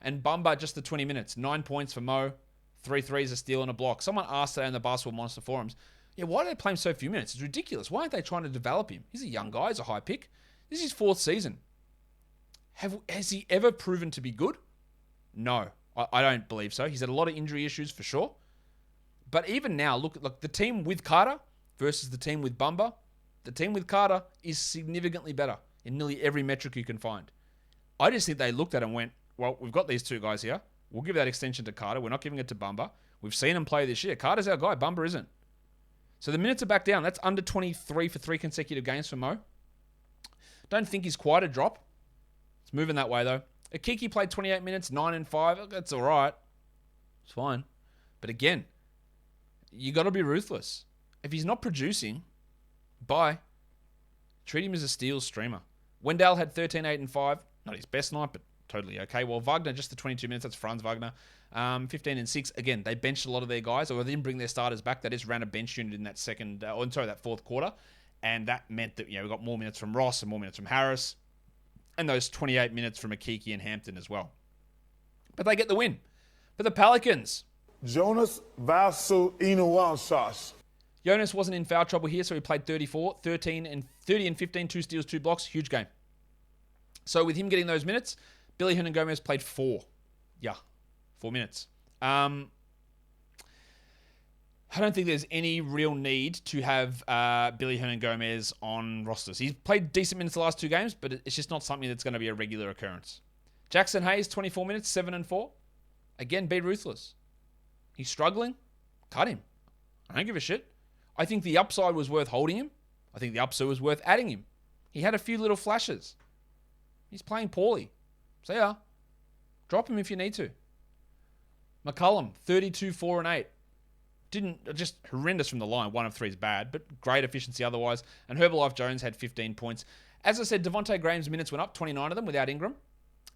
And Bumba just the 20 minutes. 9 points for Mo. 3 threes, a steal, and a block. Someone asked today in the Basketball Monster forums, why do they play him so few minutes? It's ridiculous. Why aren't they trying to develop him? He's a young guy. He's a high pick. This is his 4th season. Has he ever proven to be good? No, I don't believe so. He's had a lot of injury issues for sure. But even now, look, the team with Carter versus the team with Bumba, the team with Carter is significantly better in nearly every metric you can find. I just think they looked at it and went, well, we've got these two guys here. We'll give that extension to Carter. We're not giving it to Bumba. We've seen him play this year. Carter's our guy. Bumba isn't. So the minutes are back down. That's under 23 for 3 consecutive games for Mo. Don't think he's quite a drop. It's moving that way, though. Akiki played 28 minutes, 9 and 5. That's all right. It's fine. But again, you got to be ruthless. If he's not producing, bye. Treat him as a steals streamer. Wendell had 13, 8 and 5. Not his best night, but totally okay. Well, Wagner, just the 22 minutes. That's Franz Wagner. 15 and 6. Again, they benched a lot of their guys, or they didn't bring their starters back. They just ran a bench unit in that that 4th quarter. And that meant that, we got more minutes from Ross and more minutes from Harris. And those 28 minutes from Akiki and Hampton as well. But they get the win. For the Pelicans, Jonas Vasu-Inuwansas. Jonas wasn't in foul trouble here, so he played 30 and 15, 2 steals, 2 blocks. Huge game. So with him getting those minutes, Billy Hernangomez played 4. Yeah, 4 minutes. I don't think there's any real need to have Billy Hernangomez on rosters. He's played decent minutes the last 2 games, but it's just not something that's going to be a regular occurrence. Jackson Hayes, 24 minutes, 7 and 4. Again, be ruthless. He's struggling. Cut him. I don't give a shit. I think the upside was worth holding him. I think the upside was worth adding him. He had a few little flashes. He's playing poorly. So yeah, drop him if you need to. McCollum, 32, 4 and 8. Just horrendous from the line. 1 of 3 is bad, but great efficiency otherwise. And Herbalife Jones had 15 points. As I said, Devontae Graham's minutes went up, 29 of them without Ingram.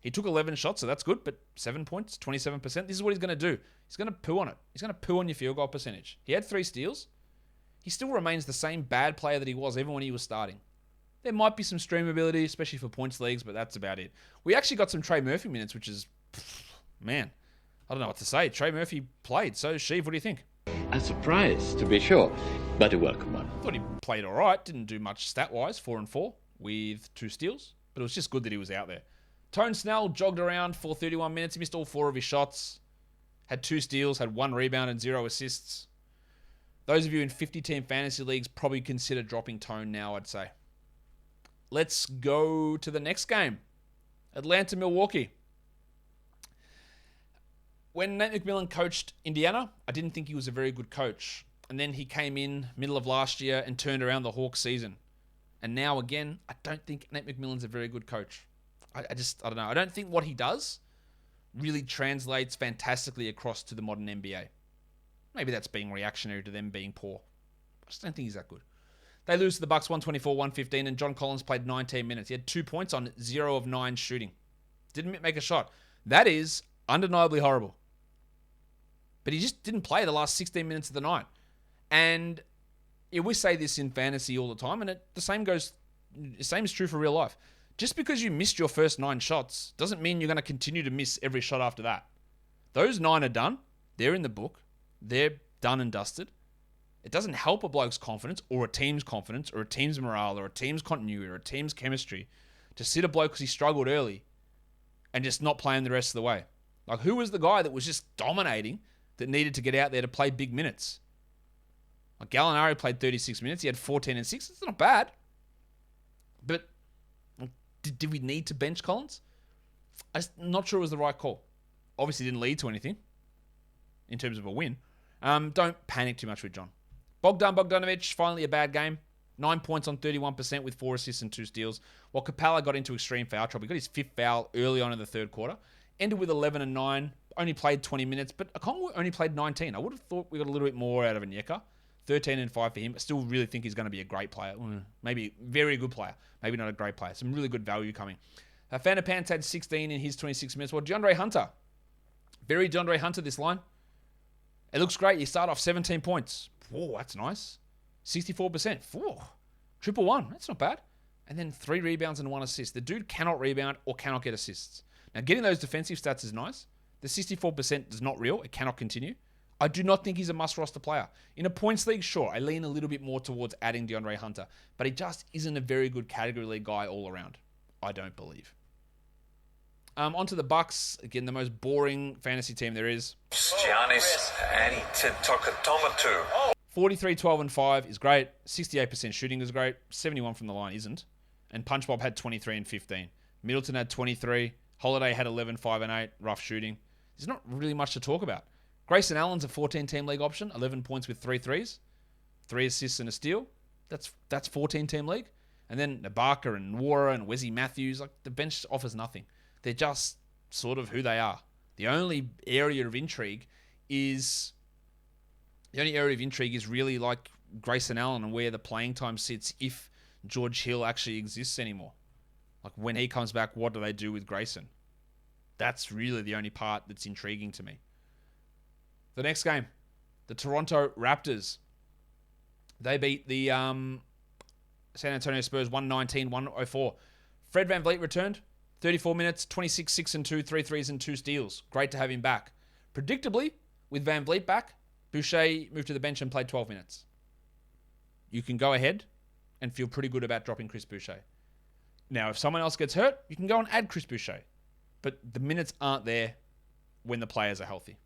He took 11 shots, so that's good, but 7 points, 27%. This is what he's going to do. He's going to poo on it. He's going to poo on your field goal percentage. He had 3 steals. He still remains the same bad player that he was even when he was starting. There might be some streamability, especially for points leagues, but that's about it. We actually got some Trey Murphy minutes, which is, man, I don't know what to say. Trey Murphy played. So, Sheev, what do you think? A surprise, to be sure, but a welcome one. Thought he played all right. Didn't do much stat-wise, 4 and 4 with 2 steals, but it was just good that he was out there. Tone Snell jogged around for 31 minutes. He missed all 4 of his shots. Had 2 steals, had 1 rebound and 0 assists. Those of you in 50-team fantasy leagues probably consider dropping Tone now, I'd say. Let's go to the next game. Atlanta, Milwaukee. When Nate McMillan coached Indiana, I didn't think he was a very good coach. And then he came in middle of last year and turned around the Hawks season. And now again, I don't think Nate McMillan's a very good coach. I don't know. I don't think what he does really translates fantastically across to the modern NBA. Maybe that's being reactionary to them being poor. I just don't think he's that good. They lose to the Bucks 124-115, and John Collins played 19 minutes. He had 2 points on 0 of 9 shooting. Didn't make a shot. That is undeniably horrible. But he just didn't play the last 16 minutes of the night. And we say this in fantasy all the time, and the same is true for real life. Just because you missed your first 9 shots doesn't mean you're going to continue to miss every shot after that. Those 9 are done. They're in the book. They're done and dusted. It doesn't help a bloke's confidence or a team's confidence or a team's morale or a team's continuity or a team's chemistry to sit a bloke because he struggled early and just not play him the rest of the way. Like, who was the guy that was just dominating that needed to get out there to play big minutes? Like, Gallinari played 36 minutes. He had 14 and 6. It's not bad. But did we need to bench Collins? I'm not sure it was the right call. Obviously didn't lead to anything in terms of a win. Don't panic too much with John. Bogdan Bogdanovic, finally a bad game. 9 points on 31% with 4 assists and 2 steals. While Capella got into extreme foul trouble. He got his 5th foul early on in the 3rd quarter. Ended with 11 and 9. Only played 20 minutes, but Okongwu only played 19. I would have thought we got a little bit more out of Onyeka. 13-5 for him. I still really think he's going to be a great player. Maybe very good player. Maybe not a great player. Some really good value coming. Fanapants had 16 in his 26 minutes. Well, DeAndre Hunter. Very DeAndre Hunter, this line. It looks great. You start off 17 points. Whoa, that's nice. 64%. Whoa. 111. That's not bad. And then 3 rebounds and 1 assist. The dude cannot rebound or cannot get assists. Now, getting those defensive stats is nice. The 64% is not real. It cannot continue. I do not think he's a must-roster player. In a points league, sure, I lean a little bit more towards adding DeAndre Hunter, but he just isn't a very good category league guy all around. I don't believe. On to the Bucks. Again, the most boring fantasy team there is. Giannis Antetokounmpo. 43, 12, and 5 is great. 68% shooting is great. 71 from the line isn't. And Punch Bob had 23 and 15. Middleton had 23. Holiday had 11, 5, and 8. Rough shooting. There's not really much to talk about. Grayson Allen's a 14-team league option. 11 points with 3 threes. 3 assists and a steal. That's 14-team league. And then Ibaka and Nwora and Wesley Matthews. Like, the bench offers nothing. They're just sort of who they are. The only area of intrigue is really like Grayson Allen and where the playing time sits if George Hill actually exists anymore. Like, when he comes back, what do they do with Grayson? That's really the only part that's intriguing to me. The next game, the Toronto Raptors. They beat the San Antonio Spurs 119-104. Fred VanVleet returned. 34 minutes, 26, 6 and 2, 3 threes and 2 steals. Great to have him back. Predictably, with VanVleet back, Boucher moved to the bench and played 12 minutes. You can go ahead and feel pretty good about dropping Chris Boucher. Now, if someone else gets hurt, you can go and add Chris Boucher. But the minutes aren't there when the players are healthy.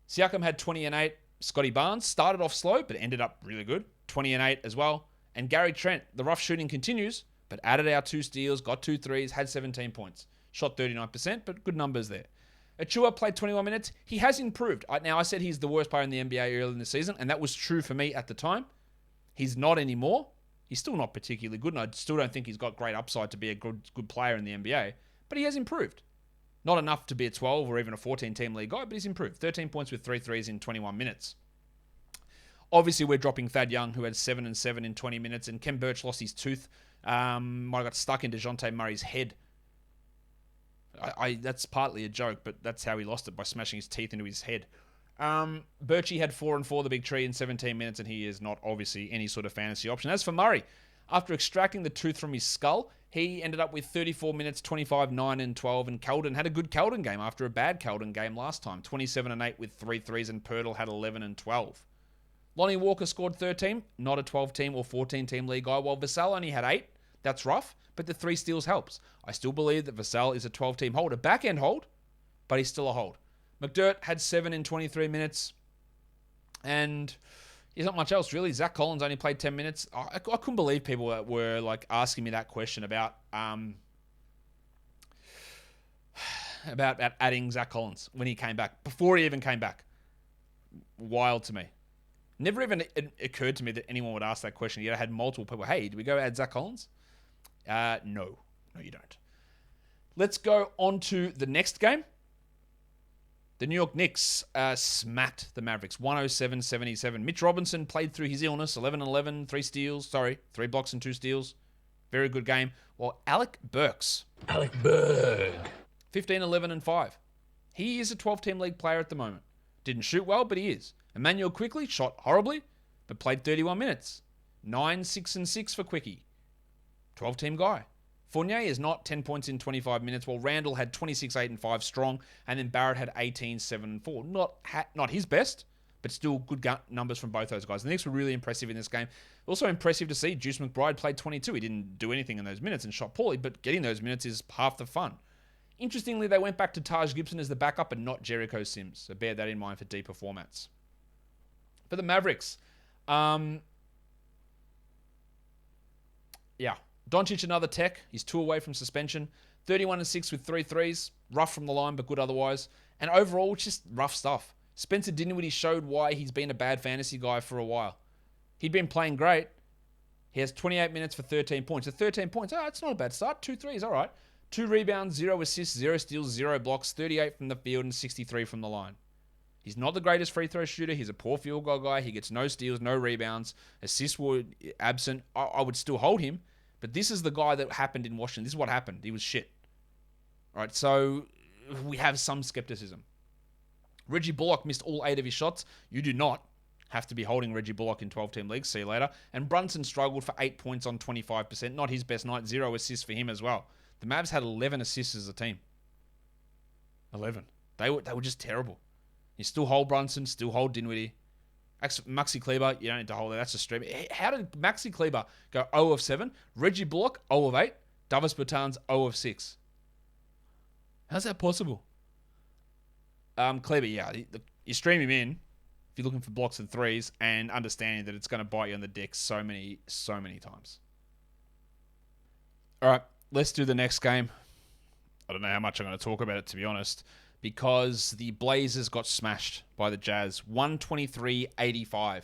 Siakam had 20 and 8. Scotty Barnes started off slow, but ended up really good. 20 and 8 as well. And Gary Trent, the rough shooting continues, but added out 2 steals, got 2 threes, had 17 points. Shot 39%, but good numbers there. Achua played 21 minutes. He has improved. Now, I said he's the worst player in the NBA early in the season, and that was true for me at the time. He's not anymore. He's still not particularly good, and I still don't think he's got great upside to be a good player in the NBA, but he has improved. Not enough to be a 12 or even a 14-team league guy, but he's improved. 13 points with 3 threes in 21 minutes. Obviously, we're dropping Thad Young, who had 7 and 7 in 20 minutes, and Ken Birch lost his tooth. Might have got stuck in DeJounte Murray's head. That's partly a joke, but that's how he lost it, by smashing his teeth into his head. Birchie had 4 and 4, the big tree, in 17 minutes, and he is not obviously any sort of fantasy option. As for Murray, after extracting the tooth from his skull, he ended up with 34 minutes, 25, 9 and 12, and Keldon had a good Keldon game after a bad Keldon game last time. 27 and 8 with 3 threes, and Pirtle had 11 and 12. Lonnie Walker scored 13, not a 12-team or 14-team league guy, while Vassell only had 8. That's rough, but the 3 steals helps. I still believe that Vassell is a 12-team hold, a back-end hold, but he's still a hold. McDirt had 7 in 23 minutes, and there's not much else, really. Zach Collins only played 10 minutes. I couldn't believe people were like asking me that question about adding Zach Collins when he came back, before he even came back. Wild to me. Never even occurred to me that anyone would ask that question. Yet I had multiple people, hey, do we go add Zach Collins? No, you don't. Let's go on to the next game. The New York Knicks smacked the Mavericks 107-77. Mitch Robinson played through his illness, 11-11, 3 blocks and 2 steals. Very good game. While Alec Burks. 15-11 and 5. He is a 12-team league player at the moment. Didn't shoot well, but he is. Emmanuel Quickley shot horribly, but played 31 minutes. 9, 6 and 6 for Quickie. 12-team guy. Fournier is not 10 points in 25 minutes, while Randall had 26, 8 and 5 strong, and then Barrett had 18, 7 and 4. Not his best, but still good numbers from both those guys. The Knicks were really impressive in this game. Also impressive to see Juice McBride played 22. He didn't do anything in those minutes and shot poorly, but getting those minutes is half the fun. Interestingly, they went back to Taj Gibson as the backup and not Jericho Sims, so bear that in mind for deeper formats. For the Mavericks, Doncic another tech. He's 2 away from suspension. 31 and 6 with 3 threes. Rough from the line, but good otherwise. And overall, it's just rough stuff. Spencer Dinwiddie showed why he's been a bad fantasy guy for a while. He'd been playing great. He has 28 minutes for 13 points. At 13 points, it's not a bad start. 2 threes, all right. 2 rebounds, 0 assists, 0 steals, 0 blocks, 38 from the field, and 63 from the line. He's not the greatest free throw shooter. He's a poor field goal guy. He gets no steals, no rebounds. Assists were absent. I would still hold him. But this is the guy that happened in Washington. This is what happened. He was shit. All right, so we have some skepticism. Reggie Bullock missed all 8 of his shots. You do not have to be holding Reggie Bullock in 12-team leagues. See you later. And Brunson struggled for 8 points on 25%. Not his best night. 0 assists for him as well. The Mavs had 11 assists as a team. 11. They were just terrible. You still hold Brunson, still hold Dinwiddie. Maxi Kleber, you don't need to hold it. That's a stream. How did Maxi Kleber go 0 of 7? Reggie Bullock, 0 of 8. Davis Bertans, 0 of 6. How's that possible? Kleber, yeah. You stream him in if you're looking for blocks and threes and understanding that it's going to bite you on the dick so many times. All right, let's do the next game. I don't know how much I'm going to talk about it, to be honest, because the Blazers got smashed by the Jazz, 123-85.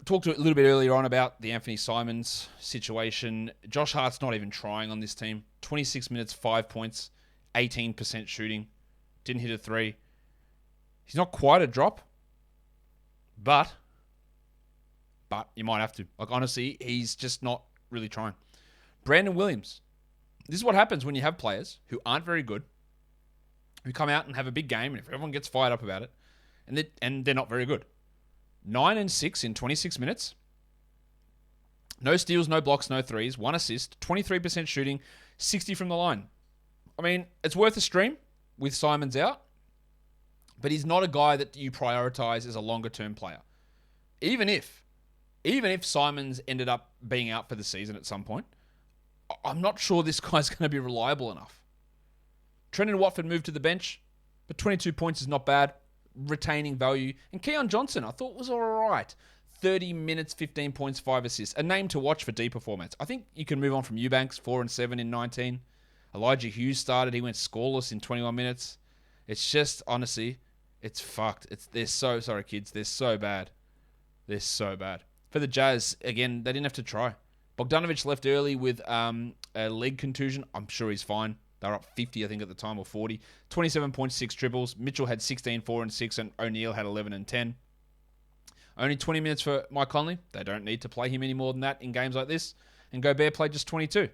Talked a little bit earlier on about the Anthony Simons situation. Josh Hart's not even trying on this team. 26 minutes, 5 points, 18% shooting. Didn't hit a 3. He's not quite a drop, but you might have to. Like, honestly, he's just not really trying. Brandon Williams. This is what happens when you have players who aren't very good, who come out and have a big game, and if everyone gets fired up about it, and they're not very good. 9 and 6 in 26 minutes. No steals, no blocks, no threes. 1 assist, 23% shooting, 60 from the line. I mean, it's worth a stream with Simons out, but he's not a guy that you prioritize as a longer-term player. Even if Simons ended up being out for the season at some point, I'm not sure this guy's going to be reliable enough. Trendon Watford moved to the bench, but 22 points is not bad. Retaining value. And Keon Johnson, I thought was all right. 30 minutes, 15 points, 5 assists. A name to watch for deeper formats. I think you can move on from Eubanks, 4 and 7 in 19. Elijah Hughes started. He went scoreless in 21 minutes. It's just, honestly, it's fucked. They're so, sorry kids, they're so bad. They're so bad. For the Jazz, again, they didn't have to try. Bogdanovic left early with a leg contusion. I'm sure he's fine. They were up 50, I think, at the time, or 40. 27.6 triples. Mitchell had 16, 4 and 6, and O'Neal had 11 and 10. Only 20 minutes for Mike Conley. They don't need to play him any more than that in games like this. And Gobert played just 22.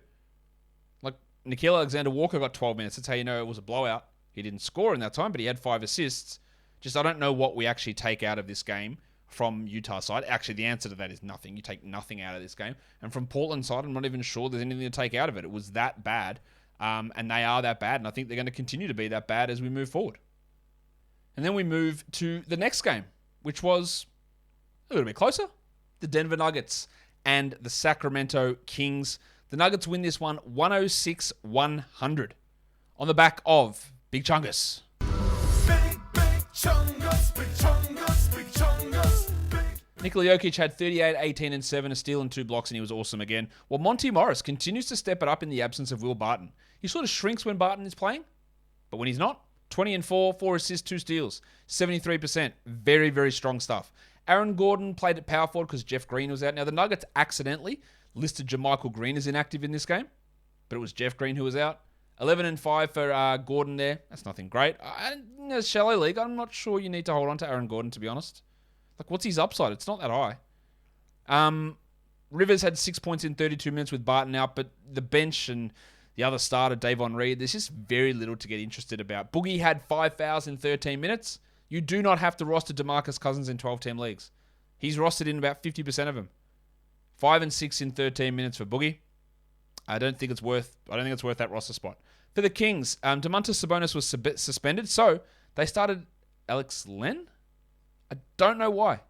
Like, Nickeil Alexander-Walker got 12 minutes. That's how you know it was a blowout. He didn't score in that time, but he had 5 assists. Just, I don't know what we actually take out of this game from Utah side. Actually, the answer to that is nothing. You take nothing out of this game. And from Portland side, I'm not even sure there's anything to take out of it. It was that bad. And they are that bad, and I think they're going to continue to be that bad as we move forward. And then we move to the next game, which was a little bit closer. The Denver Nuggets and the Sacramento Kings. The Nuggets win this one 106-100 on the back of Big Chungus. Big Chungus, Big Chungus, Big Chungus. Nikola Jokic had 38, 18, and 7, a steal and 2 blocks, and he was awesome again. While Monty Morris continues to step it up in the absence of Will Barton. He sort of shrinks when Barton is playing, but when he's not, 20 and 4, 4 assists, 2 steals, 73%. Very, very strong stuff. Aaron Gordon played at power forward because Jeff Green was out. Now, the Nuggets accidentally listed JaMychal Green as inactive in this game, but it was Jeff Green who was out. 11 and 5 for Gordon there. That's nothing great. In a shallow league, I'm not sure you need to hold on to Aaron Gordon, to be honest. Like, what's his upside? It's not that high. Rivers had 6 points in 32 minutes with Barton out, but the bench and the other starter, Davon Reed, there's just very little to get interested about. Boogie had 5 fouls in 13 minutes. You do not have to roster DeMarcus Cousins in 12-team leagues. He's rostered in about 50% of them. 5 and 6 in 13 minutes for Boogie. I don't think it's worth that roster spot. For the Kings, Domantas Sabonis was suspended, so they started Alex Len. I don't know why.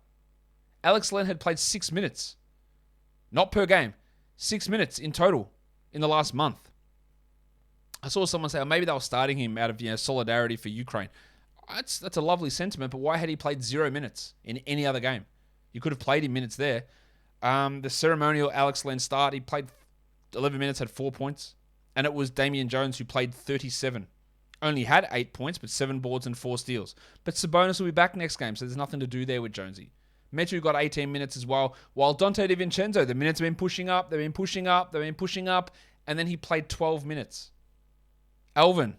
Alex Len had played 6 minutes. Not per game. 6 minutes in total in the last month. I saw someone say, maybe they were starting him out of solidarity for Ukraine. That's a lovely sentiment, but why had he played 0 minutes in any other game? You could have played him minutes there. The ceremonial Alex Len start, he played 11 minutes, had 4 points. And it was Damian Jones who played 37. Only had 8 points, but 7 boards and 4 steals. But Sabonis will be back next game, so there's nothing to do there with Jonesy. Metu got 18 minutes as well, while Dante DiVincenzo, the minutes have been pushing up, and then he played 12 minutes. Alvin.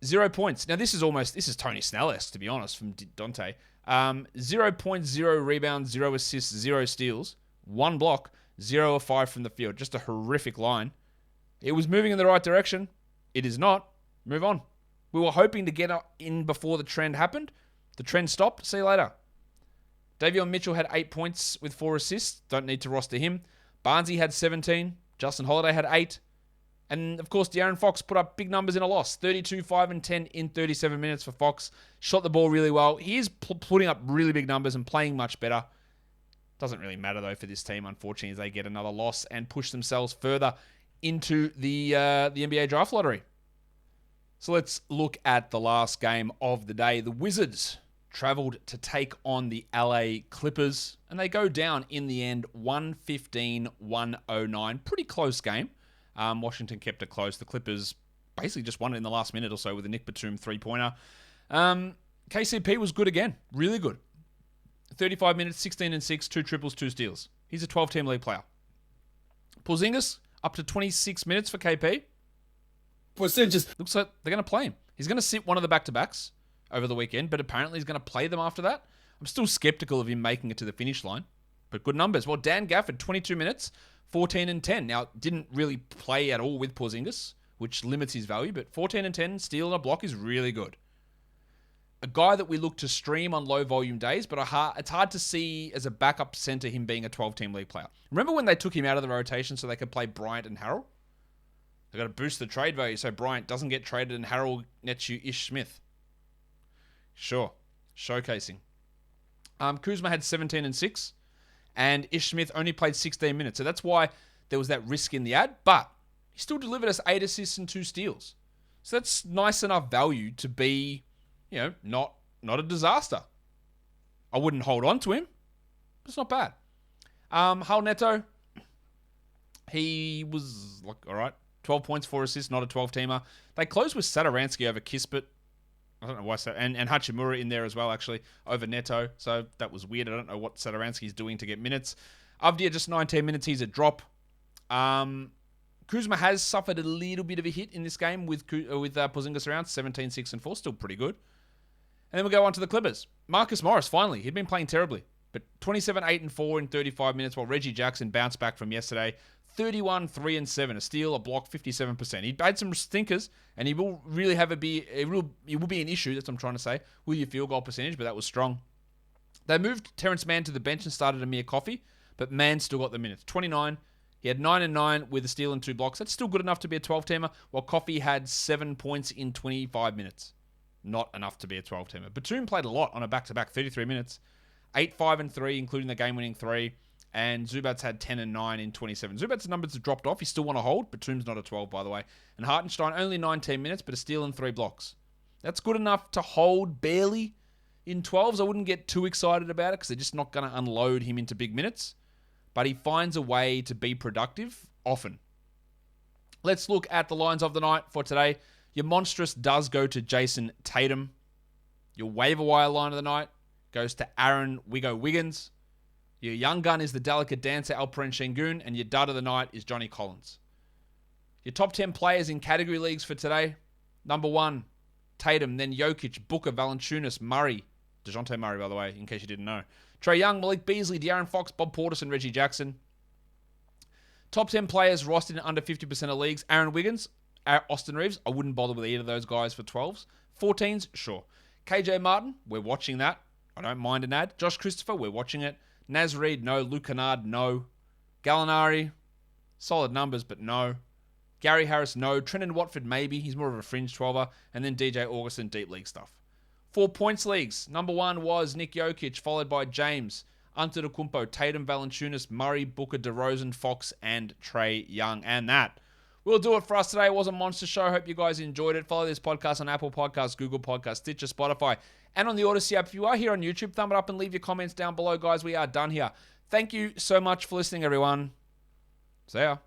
0 points. Now, this is Tony Snell-esque, to be honest, from Dante. 0.0 rebounds, 0 assists, 0 steals, 1 block, 0 of 5 from the field. Just a horrific line. It was moving in the right direction. It is not. Move on. We were hoping to get in before the trend happened. The trend stopped. See you later. Davion Mitchell had 8 points with 4 assists. Don't need to roster him. Barnesy had 17. Justin Holiday had 8. And, of course, De'Aaron Fox put up big numbers in a loss. 32, 5, and 10 in 37 minutes for Fox. Shot the ball really well. He is putting up really big numbers and playing much better. Doesn't really matter, though, for this team, unfortunately, as they get another loss and push themselves further into the NBA draft lottery. So let's look at the last game of the day. The Wizards traveled to take on the LA Clippers, and they go down in the end 115-109. Pretty close game. Washington kept it close. The Clippers basically just won it in the last minute or so with a Nick Batum three-pointer. KCP was good again. Really good. 35 minutes, 16 and 6, 2 triples, 2 steals. He's a 12-team league player. Porzingis up to 26 minutes for KP. Porzingis Looks like they're going to play him. He's going to sit one of the back-to-backs over the weekend, but apparently he's going to play them after that. I'm still skeptical of him making it to the finish line, but good numbers. Well, Dan Gafford, 22 minutes, 14 and 10. Now, didn't really play at all with Porzingis, which limits his value, but 14 and 10, steal and a block is really good. A guy that we look to stream on low-volume days, but it's hard to see as a backup center him being a 12-team league player. Remember when they took him out of the rotation so they could play Bryant and Harrell? They've got to boost the trade value so Bryant doesn't get traded and Harrell nets you Ish Smith. Sure. Showcasing. Kuzma had 17 and 6, and Ish Smith only played 16 minutes. So that's why there was that risk in the ad, but he still delivered us 8 assists and 2 steals. So that's nice enough value to be, not a disaster. I wouldn't hold on to him, but it's not bad. Hull Neto, he was all right. 12 points, 4 assists, not a 12-teamer. They closed with Satoransky over Kispert. I don't know why. And Hachimura in there as well, actually, over Neto. So that was weird. I don't know what Satoransky's doing to get minutes. Avdia, just 19 minutes. He's a drop. Kuzma has suffered a little bit of a hit in this game with Porzingis around. 17, 6, and 4. Still pretty good. And then we'll go on to the Clippers. Marcus Morris, finally. He'd been playing terribly. But 27, 8, and 4 in 35 minutes, while Reggie Jackson bounced back from yesterday. 31, 3, and 7. A steal, a block, 57%. He had some stinkers, and he will really it will be an issue, that's what I'm trying to say, with your field goal percentage, but that was strong. They moved Terrence Mann to the bench and started Amir Coffey, but Mann still got the minutes. 29. He had 9 and 9 with a steal and 2 blocks. That's still good enough to be a 12-teamer, while Coffey had 7 points in 25 minutes. Not enough to be a 12-teamer. Batum played a lot on a back-to-back, 33 minutes. 8, 5, and 3, including the game-winning 3. And Zubats had 10 and 9 in 27. Zubats' numbers have dropped off. He still want to hold. Batum's not a 12, by the way. And Hartenstein, only 19 minutes, but a steal and 3 blocks. That's good enough to hold barely in 12s. I wouldn't get too excited about it because they're just not going to unload him into big minutes. But he finds a way to be productive often. Let's look at the lines of the night for today. Your monstrous does go to Jayson Tatum. Your waiver wire line of the night goes to Aaron Wiggins. Your young gun is the delicate dancer Alperen Sengun, and your dud of the night is Johnny Collins. Your top 10 players in category leagues for today. Number 1, Tatum, then Jokic, Booker, Valanciunas, Murray. DeJounte Murray, by the way, in case you didn't know. Trae Young, Malik Beasley, De'Aaron Fox, Bob Portis, and Reggie Jackson. Top 10 players rostered in under 50% of leagues. Aaron Wiggins, Austin Reeves. I wouldn't bother with either of those guys for 12s. 14s, sure. KJ Martin, we're watching that. I don't mind an ad. Josh Christopher, we're watching it. Naz Reid, no. Luke Kennard, no. Gallinari, solid numbers, but no. Gary Harris, no. Trenton Watford, maybe. He's more of a fringe 12er. And then DJ Augustin, deep league stuff. 4 points leagues. Number 1 was Nick Jokic, followed by James, Antetokounmpo, Tatum, Valanciunas, Murray, Booker, DeRozan, Fox, and Trae Young. And that will do it for us today. It was a monster show. Hope you guys enjoyed it. Follow this podcast on Apple Podcasts, Google Podcasts, Stitcher, Spotify, and on the Odyssey app. If you are here on YouTube, thumb it up and leave your comments down below, guys. We are done here. Thank you so much for listening, everyone. See ya.